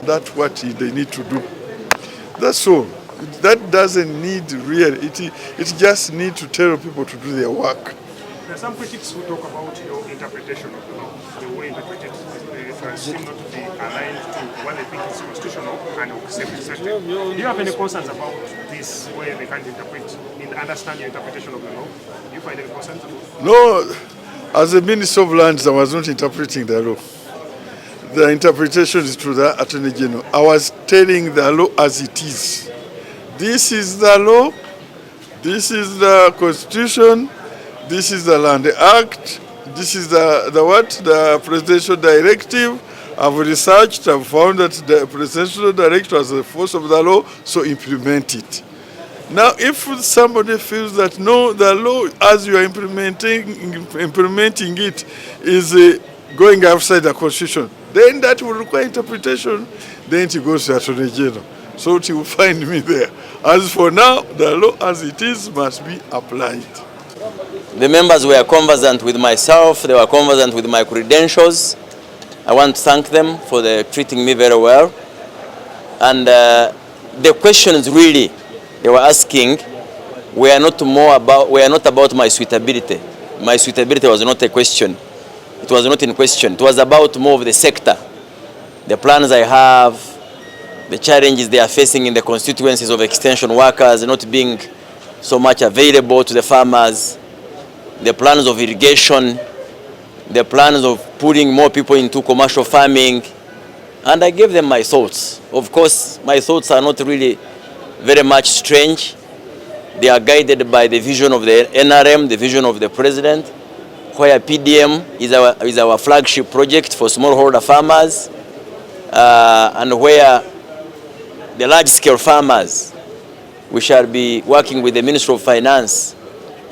That's what they need to do. That's all. That doesn't need it just need to tell people to do their work. There are some critics who talk about your interpretation of the law, the way you interpret it seem not to be aligned to what they think is constitutional and accepted. Do you have any concerns about this way they can't understand your interpretation of the law? Do you find any concerns? No, as a Minister of Lands, I was not interpreting the law. The interpretation is to the Attorney General. I was telling the law as it is. This is the law, this is the Constitution, this is the Land Act, this is the Presidential Directive. I've researched, I've found that the Presidential Directive has the force of the law, so implement it. Now, if somebody feels that no, the law as you are implementing it is going outside the Constitution, then that will require interpretation, then it goes to Attorney General. So you will find me there. As for now, the law as it is must be applied. The members were conversant with myself, they were conversant with my credentials. I want to thank them for treating me very well. And the questions really they were asking were not about my suitability. My suitability was not a question. It was not in question. It was about more of the sector, the plans I have, the challenges they are facing in the constituencies of extension workers not being so much available to the farmers, the plans of irrigation, the plans of putting more people into commercial farming, and I gave them my thoughts. Of course, my thoughts are not really very much strange. They are guided by the vision of the NRM, the vision of the President, where PDM is our flagship project for smallholder farmers, and where the large-scale farmers, we shall be working with the Ministry of Finance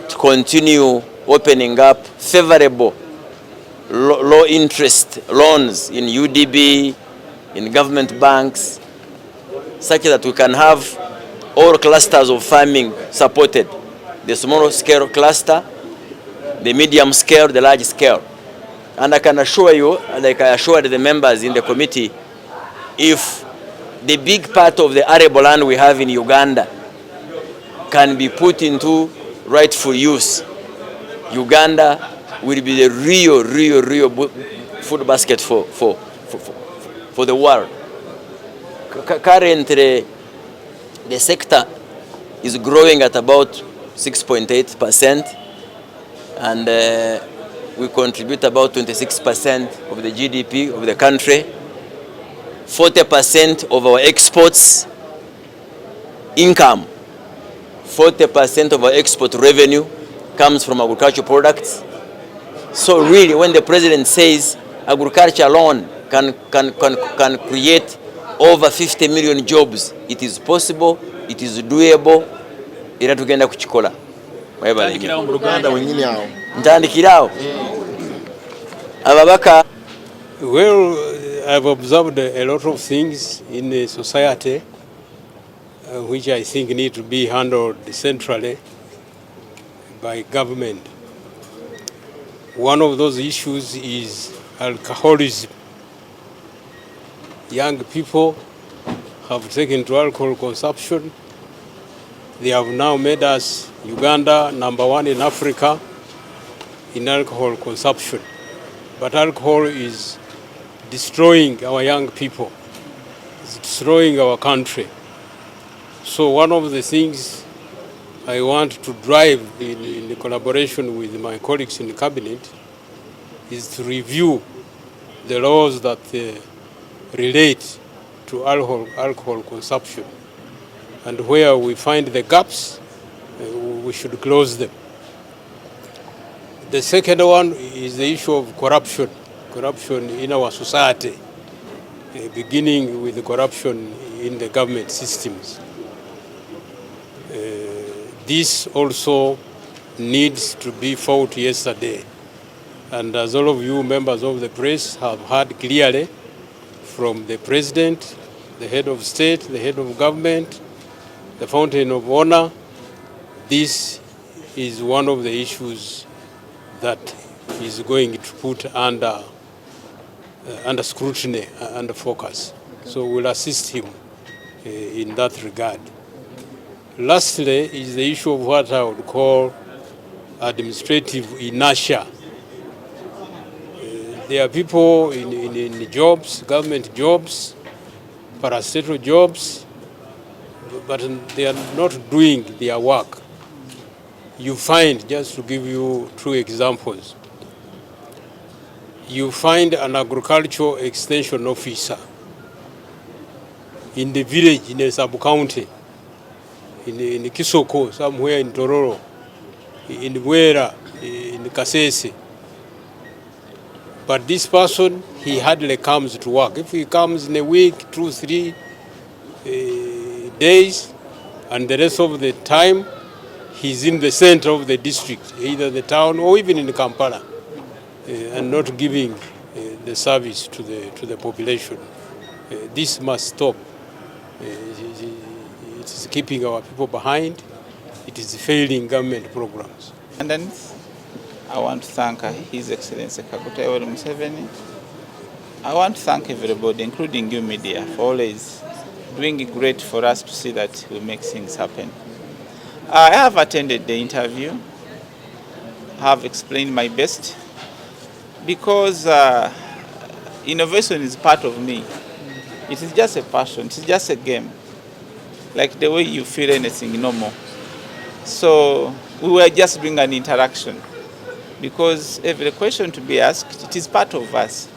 to continue opening up favorable low-interest loans in UDB, in government banks, such that we can have all clusters of farming supported, the small-scale cluster, the medium scale, the large scale. And I can assure you, like I assured the members in the committee, if the big part of the arable land we have in Uganda can be put into rightful use, Uganda will be the real food basket for the world. Currently, the sector is growing at about 6.8%, and we contribute about 26% of the GDP of the country. 40% of our exports income, 40% of our export revenue comes from agricultural products. So really, when the President says agriculture alone can create over 50 million jobs, it is possible, it is doable, era tugenda kukikola. Ntandikirawo ababaka. Well, I've observed a lot of things in the society which I think need to be handled centrally by government. One of those issues is alcoholism. Young people have taken to alcohol consumption. They have now made us, Uganda, #1 in Africa in alcohol consumption. But alcohol is destroying our young people. It's destroying our country. So one of the things I want to drive in the collaboration with my colleagues in the cabinet is to review the laws that relate to alcohol consumption. And where we find the gaps, we should close them. The second one is the issue of corruption in our society, beginning with the corruption in the government systems. this also needs to be fought yesterday. And as all of you members of the press have heard clearly from the President, the head of state, the head of government, the Fountain of Honor, this is one of the issues that is going to put under scrutiny, under focus. So we'll assist him in that regard. Lastly is the issue of what I would call administrative inertia. There are people in jobs, government jobs, parastatal jobs, but they are not doing their work. You find, just to give you two examples, you find an agricultural extension officer in the village, in a sub-county, in Kisoko, somewhere in Tororo, in Wera, in Kasese. But this person, he hardly comes to work. If he comes in a week, 2, 3 days, and the rest of the time, he's in the center of the district, either the town or even in Kampala, and not giving the service to the population. This must stop. It is keeping our people behind. It is failing government programs. And then I want to thank His Excellency Kaguta Yoweri Museveni. I want to thank everybody, including you media, for always doing great for us to see that we make things happen. I have attended the interview, have explained my best, because innovation is part of me. It is just a passion, it is just a game, like the way you feel anything normal. So we were just doing an interaction, because every question to be asked, it is part of us.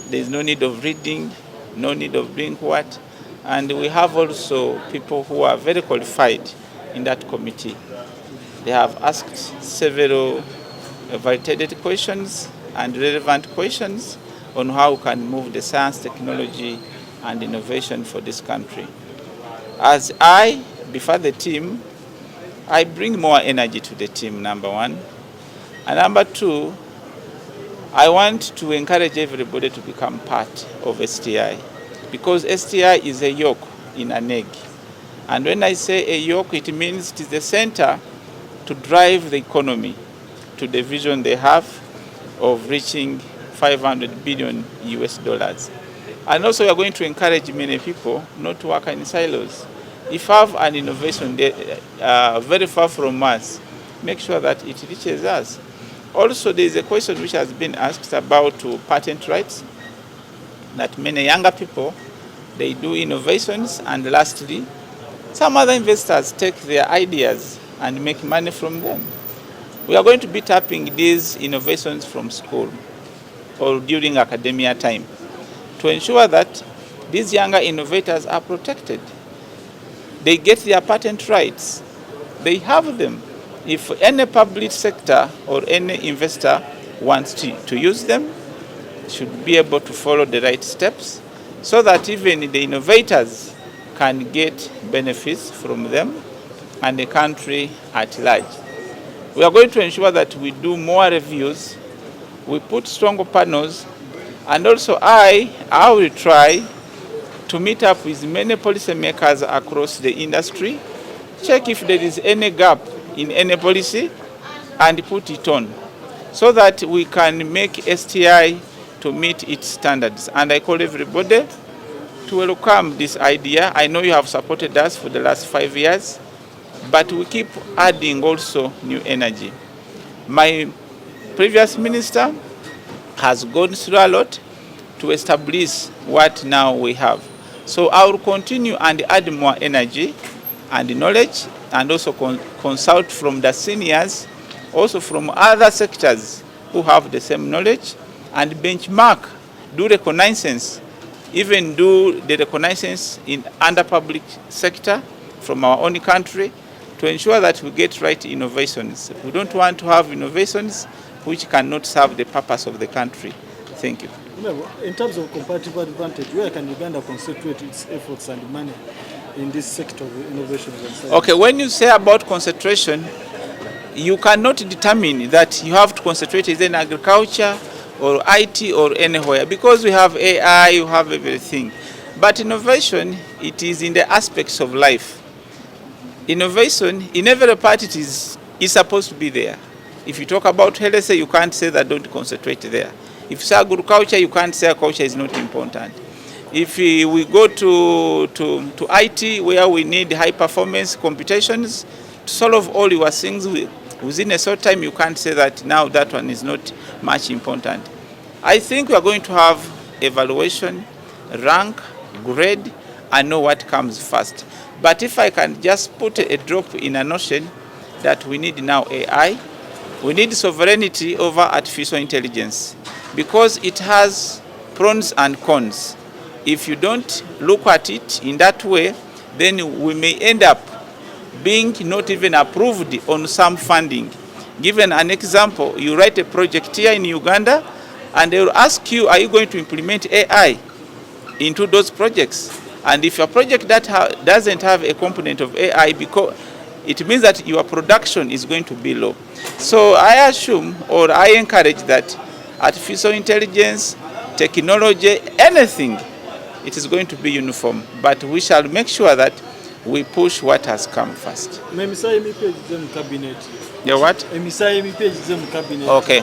There is no need of reading, no need of doing what. And we have also people who are very qualified in that committee. They have asked several validated questions and relevant questions on how we can move the science, technology, and innovation for this country. As I, before the team, I bring more energy to the team, number one. And number two, I want to encourage everybody to become part of STI, because STI is a yolk in an egg. And when I say a yolk, it means it is the center to drive the economy to the vision they have of reaching $500 billion US. And also we are going to encourage many people not to work in silos. If you have an innovation very far from us, make sure that it reaches us. Also, there is a question which has been asked about patent rights, that many younger people, they do innovations, and lastly, some other investors take their ideas and make money from them. We are going to be tapping these innovations from school or during academia time to ensure that these younger innovators are protected. They get their patent rights. They have them. If any public sector or any investor wants to use them, should be able to follow the right steps so that even the innovators can get benefits from them and the country at large. We are going to ensure that we do more reviews, we put stronger panels, and also I will try to meet up with many policymakers across the industry, check if there is any gap in any policy, and put it on, so that we can make STI to meet its standards. And I call everybody to welcome this idea. I know you have supported us for the last 5 years, but we keep adding also new energy. My previous minister has gone through a lot to establish what now we have. So I will continue and add more energy and knowledge, and also consult from the seniors, also from other sectors who have the same knowledge, and benchmark, do reconnaissance, even do the reconnaissance in under public sector from our own country, to ensure that we get right innovations. We don't want to have innovations which cannot serve the purpose of the country. Thank you. In terms of comparative advantage, where can Uganda concentrate its efforts and money in this sector of innovations and science? Okay, when you say about concentration, you cannot determine that you have to concentrate either in agriculture or IT or anywhere, because we have AI, you have everything. But innovation, it is in the aspects of life. Innovation, in every part it is supposed to be there. If you talk about health, you can't say that don't concentrate there. If you say agriculture, you can't say agriculture is not important. If we go to IT, where we need high performance computations to solve all your things within a short time, you can't say that now that one is not much important. I think we are going to have evaluation, rank, grade, and know what comes first. But if I can just put a drop in a notion that we need now AI, we need sovereignty over artificial intelligence, because it has pros and cons. If you don't look at it in that way, then we may end up being not even approved on some funding. Given an example, you write a project here in Uganda, and they will ask you, are you going to implement AI into those projects? And if your project that doesn't have a component of AI, because it means that your production is going to be low. So I assume, or I encourage that artificial intelligence, technology, anything, it is going to be uniform. But we shall make sure that we push what has come first. Cabinet. Yeah, what? Cabinet. Okay.